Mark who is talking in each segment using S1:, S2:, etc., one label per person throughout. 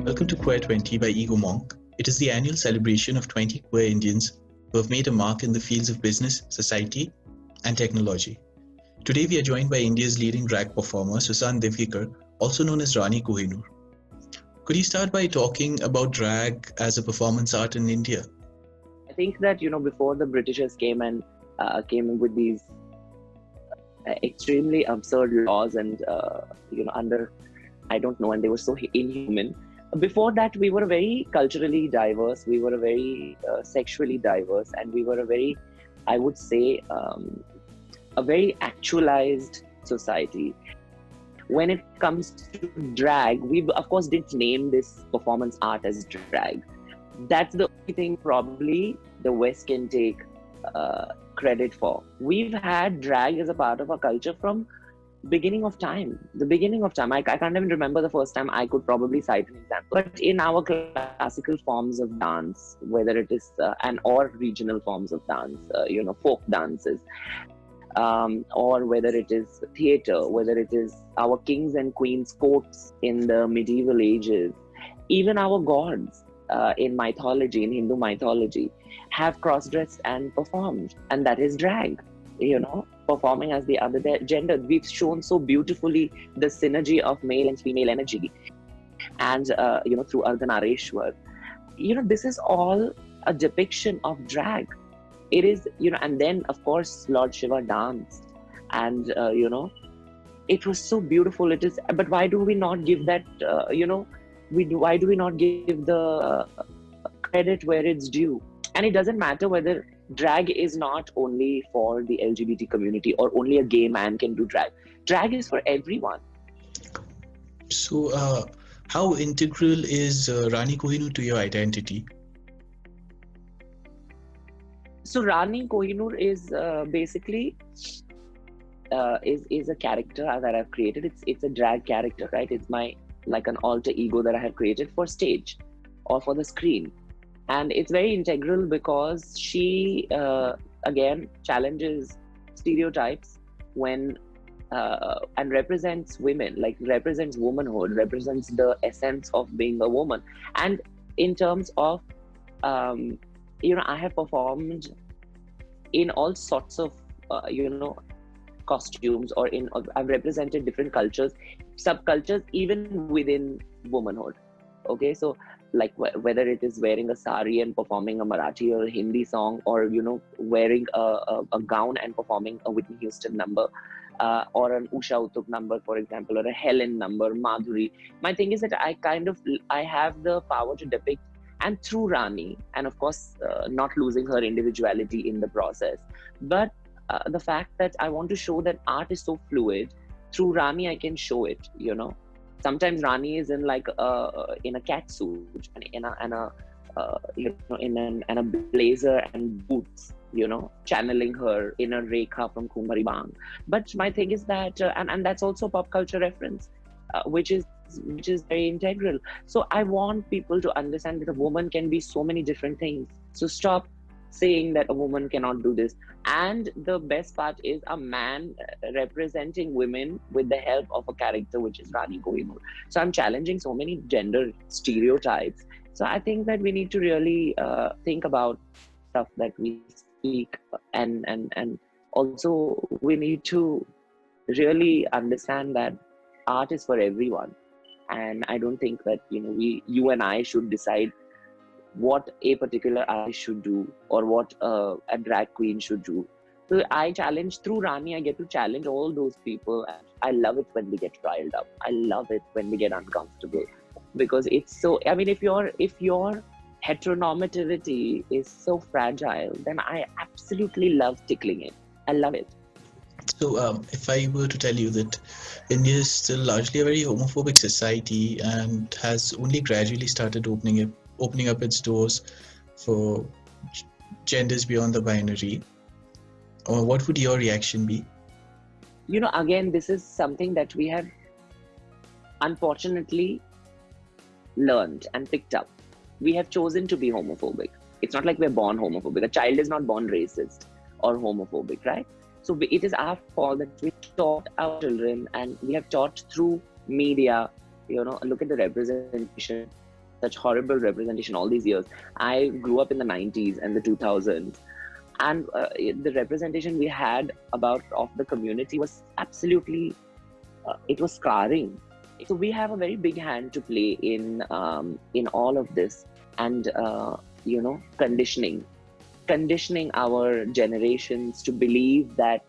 S1: Welcome to Queer 20 by Ego Monk. It is the annual celebration of 20 queer Indians who have made a mark in the fields of business, society, and technology. Today we are joined by India's leading drag performer, Susan Divgikar, also known as Rani Kohinoor. Could you start by talking about drag as a performance art in India?
S2: I think that, before the Britishers came and came in with these extremely absurd laws and, under, I don't know, and they were so inhuman. Before that, we were very culturally diverse, we were very sexually diverse, and we were I would say, a very actualized society. When it comes to drag, we of course didn't name this performance art as drag. That's the only thing probably the West can take credit for. We've had drag as a part of our culture from the beginning of time. I can't even remember the first time I could probably cite an example. But in our classical forms of dance, whether it is or regional forms of dance, folk dances, or whether it is theatre, whether it is our kings and queens courts in the medieval ages, even our gods in mythology, in Hindu mythology, have cross-dressed and performed, and that is drag, performing as the other gender. We've shown so beautifully the synergy of male and female energy, and through Ardhanareshwar, this is all a depiction of drag. It is, and then of course Lord Shiva danced, and it was so beautiful. It is, but why do we not give that, why do we not give the credit where it's due? And it doesn't matter whether drag is not only for the LGBT community or only a gay man can do drag. Drag is for everyone.
S1: So, how integral is Rani Kohinoor to your identity?
S2: So Rani Kohinoor is basically is a character that I've created. It's a drag character, right? It's like an alter ego that I have created for stage or for the screen. And it's very integral because she, again, challenges stereotypes when and represents women, like represents womanhood, represents the essence of being a woman. And in terms of, I have performed in all sorts of, costumes, or I've represented different cultures, subcultures, even within womanhood. Okay, so like whether it is wearing a sari and performing a Marathi or a Hindi song, or wearing a gown and performing a Whitney Houston number, or an Usha Uttup number, for example, or a Helen number, Madhuri. My thing is that I have the power to depict, and through Rani, and of course not losing her individuality in the process, but the fact that I want to show that art is so fluid. Through Rani I can show it. Sometimes Rani is in in a cat suit and in a blazer and boots, channeling her inner Rekha from Kumari Bang. But my thing is that, and that's also pop culture reference, which is very integral. So I want people to understand that a woman can be so many different things. So stop saying that a woman cannot do this. And the best part is a man representing women with the help of a character which is Rani Kohinoor. So I'm challenging so many gender stereotypes. So I think that we need to really think about stuff that we speak, and also we need to really understand that art is for everyone. And I don't think that you and I should decide what a particular artist should do, or what a drag queen should do. So I challenge, through Rani I get to challenge all those people. I love it when we get riled up. I love it when we get uncomfortable, because it's so, if your heteronormativity is so fragile, then I absolutely love tickling it. I love it.
S1: So, if I were to tell you that India is still largely a very homophobic society and has only gradually started opening up its doors for genders beyond the binary, what would your reaction be?
S2: Again, this is something that we have unfortunately learned and picked up. We have chosen to be homophobic. It's not like we're born homophobic. A child is not born racist or homophobic, right? So it is our fault that we taught our children, and we have taught through media, look at the representation such horrible representation all these years. I grew up in the 90s and the 2000s, and the representation we had about of the community was absolutely it was scarring. So we have a very big hand to play in all of this, and conditioning our generations to believe that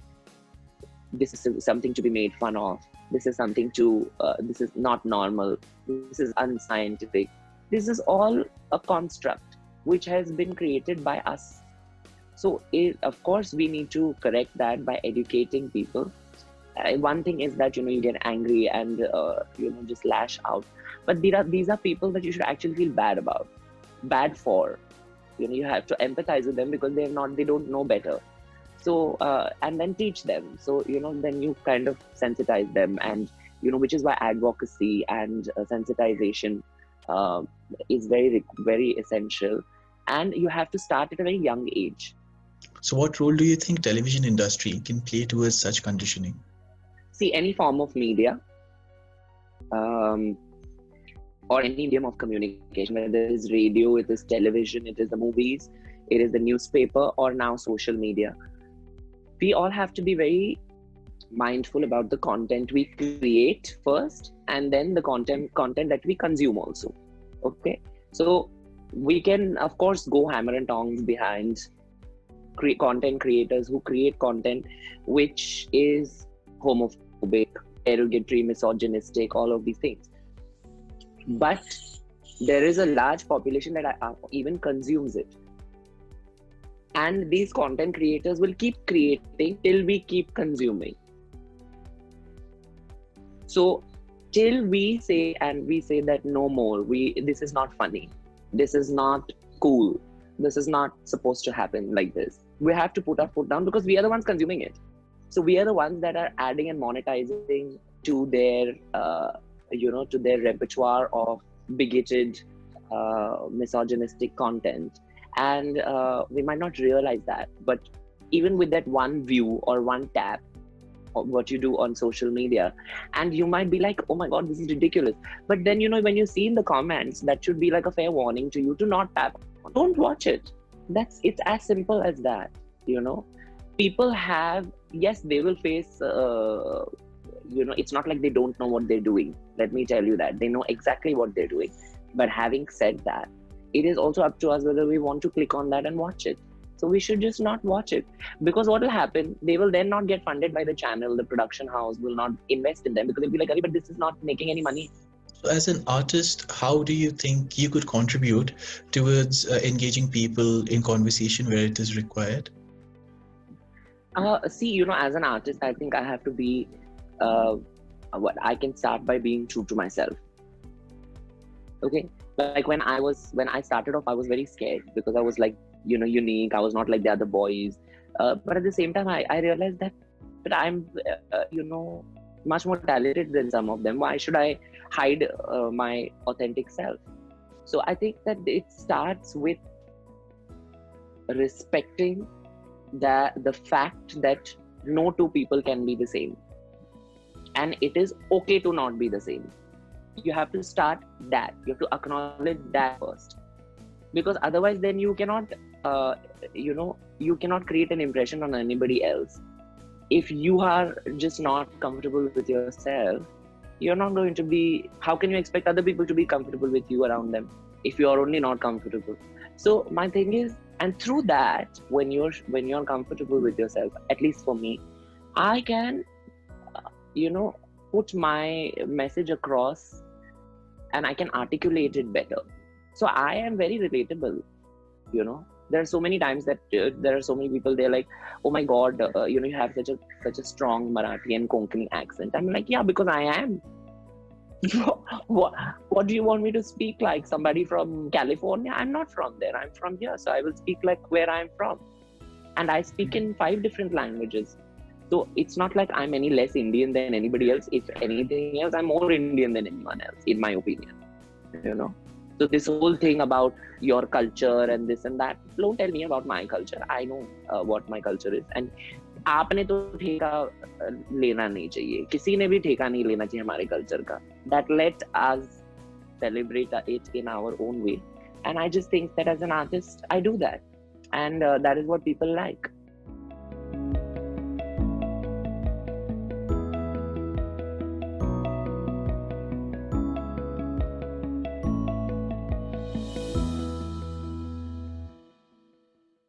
S2: this is something to be made fun of. This is something to this is not normal. This is unscientific. This is all a construct which has been created by us. So of course we need to correct that by educating people. One thing is that you get angry and just lash out, but these are people that you should actually feel bad for. You have to empathize with them because they don't know better. So and then teach them. So then you kind of sensitize them, and which is why advocacy and sensitization is very, very essential. And you have to start at a very young age.
S1: So what role do you think television industry can play towards such conditioning?
S2: See, any form of media or any medium of communication, whether it is radio, it is television, it is the movies, it is the newspaper, or now social media, we all have to be very mindful about the content we create first, and then the content that we consume also. Okay, so we can of course go hammer and tongs behind content creators who create content which is homophobic, derogatory, misogynistic, all of these things. But there is a large population that even consumes it. And these content creators will keep creating till we keep consuming. So till we say that no more, this is not funny, this is not cool, this is not supposed to happen like this. We have to put our foot down because we are the ones consuming it. So we are the ones that are adding and monetizing to their to their repertoire of bigoted, misogynistic content. And we might not realize that, but even with that one view or one tap of what you do on social media, and you might be like, oh my god, this is ridiculous. But then when you see in the comments, that should be like a fair warning to you to not tap. Don't watch it. It's as simple as that. People have, yes, they will face it's not like they don't know what they're doing. Let me tell you that they know exactly what they're doing. But having said that, it is also up to us whether we want to click on that and watch it. So we should just not watch it, because what will happen, they will then not get funded by the channel. The production house will not invest in them because they'll be like, but this is not making any money.
S1: So as an artist, how do you think you could contribute towards engaging people in conversation where it is required?
S2: See, as an artist, I think I have to be I can start by being true to myself. Okay, like when I started off, I was very scared because I was like unique. I was not like the other boys, but at the same time I realized that but I'm much more talented than some of them. Why should I hide my authentic self? So I think that it starts with respecting the fact that no two people can be the same, and it is okay to not be the same. You have to start that. You have to acknowledge that first, because otherwise then you cannot you cannot create an impression on anybody else. If you are just not comfortable with yourself, you're not going to be, how can you expect other people to be comfortable with you around them if you are only not comfortable? So my thing is, and through that, when you're comfortable with yourself, at least for me, I can put my message across and I can articulate it better. So I am very relatable. There are so many times that there are so many people, they're like, oh my god, you have such a strong Marathi and Konkani accent. I'm like, yeah, because I am. What do you want me to speak like? Somebody from California? I'm not from there. I'm from here. So I will speak like where I'm from. And I speak in 5 different languages. So it's not like I'm any less Indian than anybody else. If anything else, I'm more Indian than anyone else, in my opinion. So this whole thing about your culture and this and that, don't tell me about my culture. I know what my culture is. And आपने तो ठेका लेना नहीं चाहिए, किसी ने भी ठेका नहीं लेना चाहिए हमारे कल्चर का. That let us celebrate it in our own way. And I just think that as an artist, I do that. And that is what people like.